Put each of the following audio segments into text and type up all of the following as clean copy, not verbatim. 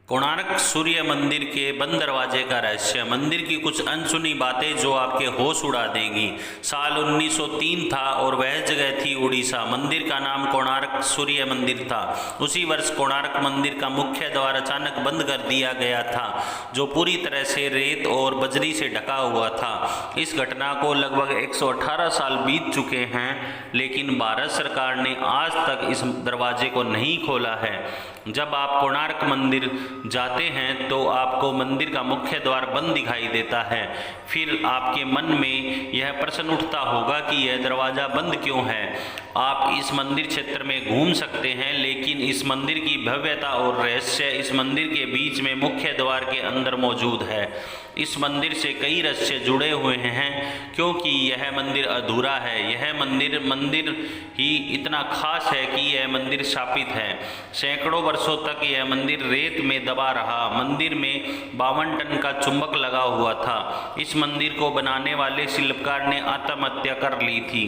कोणार्क सूर्य मंदिर के बंद दरवाजे का रहस्य। मंदिर की कुछ अनसुनी बातें जो आपके होश उड़ा देंगी। साल 1903 था और वह जगह थी उड़ीसा। मंदिर का नाम कोणार्क सूर्य मंदिर था। उसी वर्ष कोणार्क मंदिर का मुख्य द्वार अचानक बंद कर दिया गया था, जो पूरी तरह से रेत और बजरी से ढका हुआ था। इस घटना को लगभग 118 साल बीत चुके हैं, लेकिन भारत सरकार ने आज तक इस दरवाजे को नहीं खोला है। जब आप कोणार्क मंदिर जाते हैं तो आपको मंदिर का मुख्य द्वार बंद दिखाई देता है। फिर आपके मन में यह प्रश्न उठता होगा कि यह दरवाज़ा बंद क्यों है। आप इस मंदिर क्षेत्र में घूम सकते हैं, लेकिन इस मंदिर की भव्यता और रहस्य इस मंदिर के बीच में मुख्य द्वार के अंदर मौजूद है। इस मंदिर से कई रहस्य जुड़े हुए हैं, क्योंकि यह मंदिर अधूरा है। यह मंदिर ही इतना खास है कि यह मंदिर स्थापित है। सैकड़ों वर्षों तक यह मंदिर रेत में दबा रहा। मंदिर में 52 टन का चुंबक लगा हुआ था। इस मंदिर को बनाने वाले शिल्पकार ने आत्महत्या कर ली थी।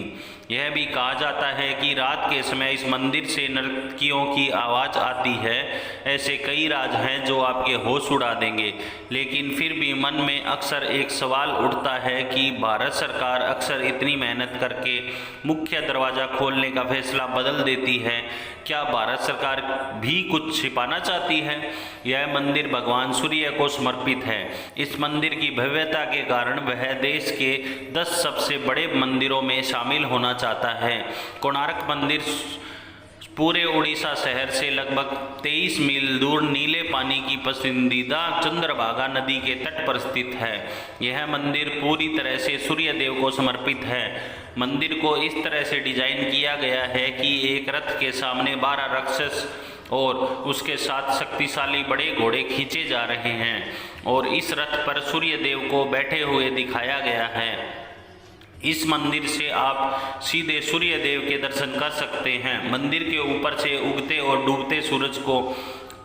यह भी कहा जाता है कि रात के समय इस मंदिर से नर्तकियों की आवाज़ आती है। ऐसे कई राज हैं जो आपके होश उड़ा देंगे, लेकिन फिर भी मन में अक्सर एक सवाल उठता है कि भारत सरकार अक्सर इतनी मेहनत करके मुख्य दरवाज़ा खोलने का फैसला बदल देती है। क्या भारत सरकार भी कुछ छिपाना चाहती है? यह मंदिर भगवान सूर्य को समर्पित है। इस मंदिर की भव्यता के कारण वह देश के 10 सबसे बड़े मंदिरों में शामिल होना चाहता है। कोणार्क मंदिर पूरे उड़ीसा शहर से लगभग 23 मील दूर नीले पानी की पसंदीदा चंद्रभागा नदी के तट पर स्थित है। यह मंदिर पूरी तरह से सूर्य देव को समर्पित है। मंदिर को इस तरह से डिजाइन किया गया है कि एक रथ के सामने 12 राक्षस और उसके साथ शक्तिशाली बड़े घोड़े खींचे जा रहे हैं, और इस रथ पर सूर्य देव को बैठे हुए दिखाया गया है। इस मंदिर से आप सीधे सूर्य देव के दर्शन कर सकते हैं। मंदिर के ऊपर से उगते और डूबते सूरज को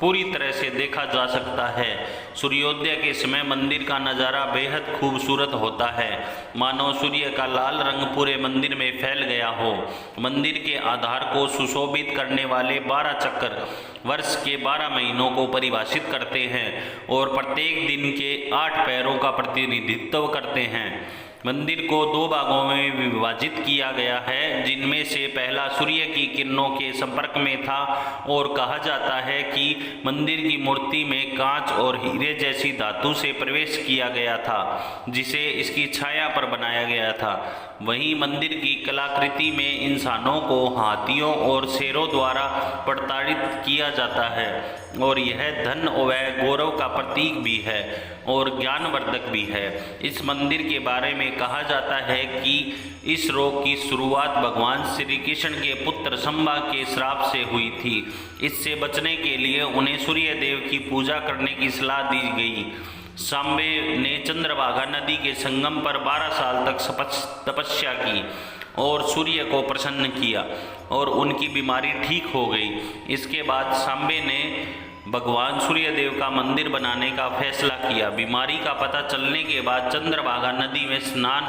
पूरी तरह से देखा जा सकता है। सूर्योदय के समय मंदिर का नज़ारा बेहद खूबसूरत होता है, मानो सूर्य का लाल रंग पूरे मंदिर में फैल गया हो। मंदिर के आधार को सुशोभित करने वाले 12 चक्र वर्ष के 12 महीनों को परिभाषित करते हैं और प्रत्येक दिन के 8 पैरों का प्रतिनिधित्व करते हैं। मंदिर को 2 भागों में विभाजित किया गया है, जिनमें से पहला सूर्य की किरणों के संपर्क में था, और कहा जाता है कि मंदिर की मूर्ति में कांच और हीरे जैसी धातु से प्रवेश किया गया था, जिसे इसकी छाया पर बनाया गया था। वहीं मंदिर की कलाकृति में इंसानों को हाथियों और शेरों द्वारा प्रताड़ित किया जाता है, और यह धन व गौरव का प्रतीक भी है और ज्ञानवर्धक भी है। इस मंदिर के बारे में कहा जाता है कि इस रोग की शुरुआत भगवान श्री कृष्ण के पुत्र शंबा के श्राप से हुई थी। इससे बचने के लिए उन्हें सूर्य देव की पूजा करने की सलाह दी गई। सांबे ने चंद्रभागा नदी के संगम पर 12 साल तक तपस्या की और सूर्य को प्रसन्न किया, और उनकी बीमारी ठीक हो गई। इसके बाद सांबे ने भगवान सूर्य देव का मंदिर बनाने का फैसला किया। बीमारी का पता चलने के बाद चंद्रभागा नदी में स्नान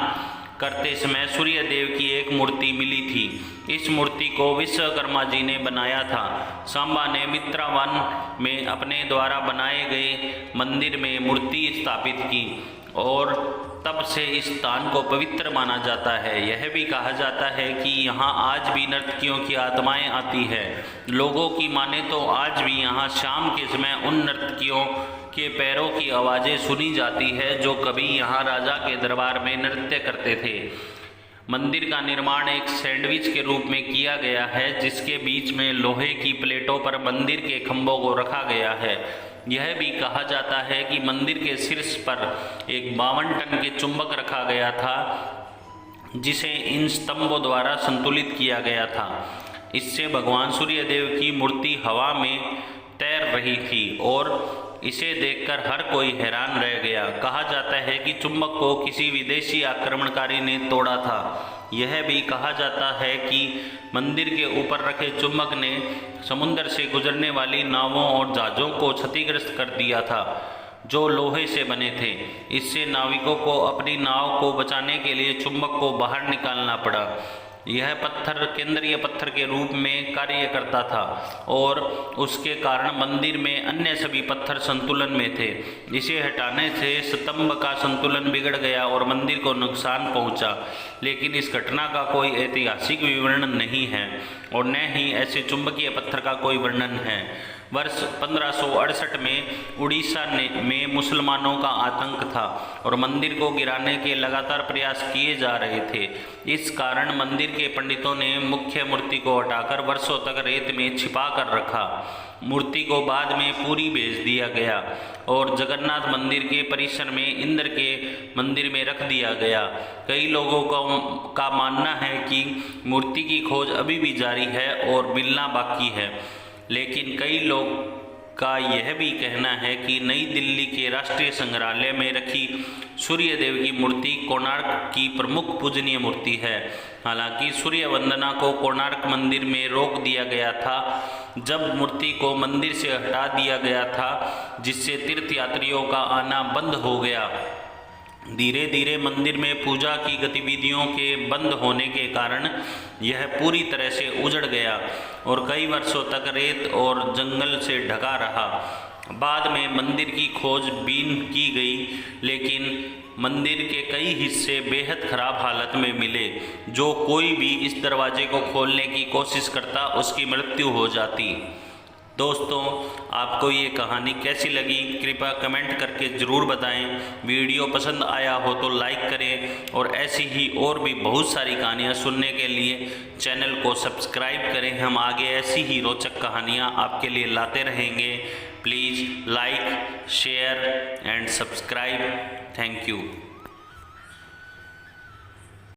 करते समय सूर्य देव की एक मूर्ति मिली थी। इस मूर्ति को विश्वकर्मा जी ने बनाया था। सांबा ने मित्रावन में अपने द्वारा बनाए गए मंदिर में मूर्ति स्थापित की, और तब से इस स्थान को पवित्र माना जाता है। यह भी कहा जाता है कि यहाँ आज भी नर्तकियों की आत्माएं आती है। लोगों की माने तो आज भी यहाँ शाम के समय उन नर्तकियों के पैरों की आवाज़ें सुनी जाती है जो कभी यहाँ राजा के दरबार में नृत्य करते थे। मंदिर का निर्माण एक सैंडविच के रूप में किया गया है, जिसके बीच में लोहे की प्लेटों पर मंदिर के खंभों को रखा गया है। यह भी कहा जाता है कि मंदिर के शीर्ष पर एक 52 टन के चुंबक रखा गया था, जिसे इन स्तंभों द्वारा संतुलित किया गया था। इससे भगवान सूर्य देव की मूर्ति हवा में तैर रही थी, और इसे देखकर हर कोई हैरान रह गया। कहा जाता है कि चुंबक को किसी विदेशी आक्रमणकारी ने तोड़ा था। यह भी कहा जाता है कि मंदिर के ऊपर रखे चुंबक ने समुद्र से गुजरने वाली नावों और जहाज़ों को क्षतिग्रस्त कर दिया था, जो लोहे से बने थे। इससे नाविकों को अपनी नाव को बचाने के लिए चुंबक को बाहर निकालना पड़ा। यह पत्थर केंद्रीय पत्थर के रूप में कार्य करता था और उसके कारण मंदिर में अन्य सभी पत्थर संतुलन में थे। इसे हटाने से स्तंभ का संतुलन बिगड़ गया और मंदिर को नुकसान पहुंचा, लेकिन इस घटना का कोई ऐतिहासिक विवरण नहीं है और न ही ऐसे चुंबकीय पत्थर का कोई वर्णन है। वर्ष 1568 में उड़ीसा में मुसलमानों का आतंक था और मंदिर को गिराने के लगातार प्रयास किए जा रहे थे। इस कारण मंदिर के पंडितों ने मुख्य मूर्ति को हटाकर वर्षों तक रेत में छिपा कर रखा। मूर्ति को बाद में पूरी भेज दिया गया और जगन्नाथ मंदिर के परिसर में इंद्र के मंदिर में रख दिया गया। कई लोगों का मानना है कि मूर्ति की खोज अभी भी जारी है और मिलना बाकी है, लेकिन कई लोग का यह भी कहना है कि नई दिल्ली के राष्ट्रीय संग्रहालय में रखी सूर्य देव की मूर्ति कोणार्क की प्रमुख पूजनीय मूर्ति है। हालांकि सूर्य वंदना को कोणार्क मंदिर में रोक दिया गया था जब मूर्ति को मंदिर से हटा दिया गया था, जिससे तीर्थयात्रियों का आना बंद हो गया। धीरे धीरे मंदिर में पूजा की गतिविधियों के बंद होने के कारण यह पूरी तरह से उजड़ गया और कई वर्षों तक रेत और जंगल से ढका रहा। बाद में मंदिर की खोजबीन की गई, लेकिन मंदिर के कई हिस्से बेहद खराब हालत में मिले। जो कोई भी इस दरवाजे को खोलने की कोशिश करता उसकी मृत्यु हो जाती। दोस्तों, आपको ये कहानी कैसी लगी कृपया कमेंट करके ज़रूर बताएं। वीडियो पसंद आया हो तो लाइक करें और ऐसी ही और भी बहुत सारी कहानियाँ सुनने के लिए चैनल को सब्सक्राइब करें। हम आगे ऐसी ही रोचक कहानियाँ आपके लिए लाते रहेंगे। Please like, share and subscribe. Thank you.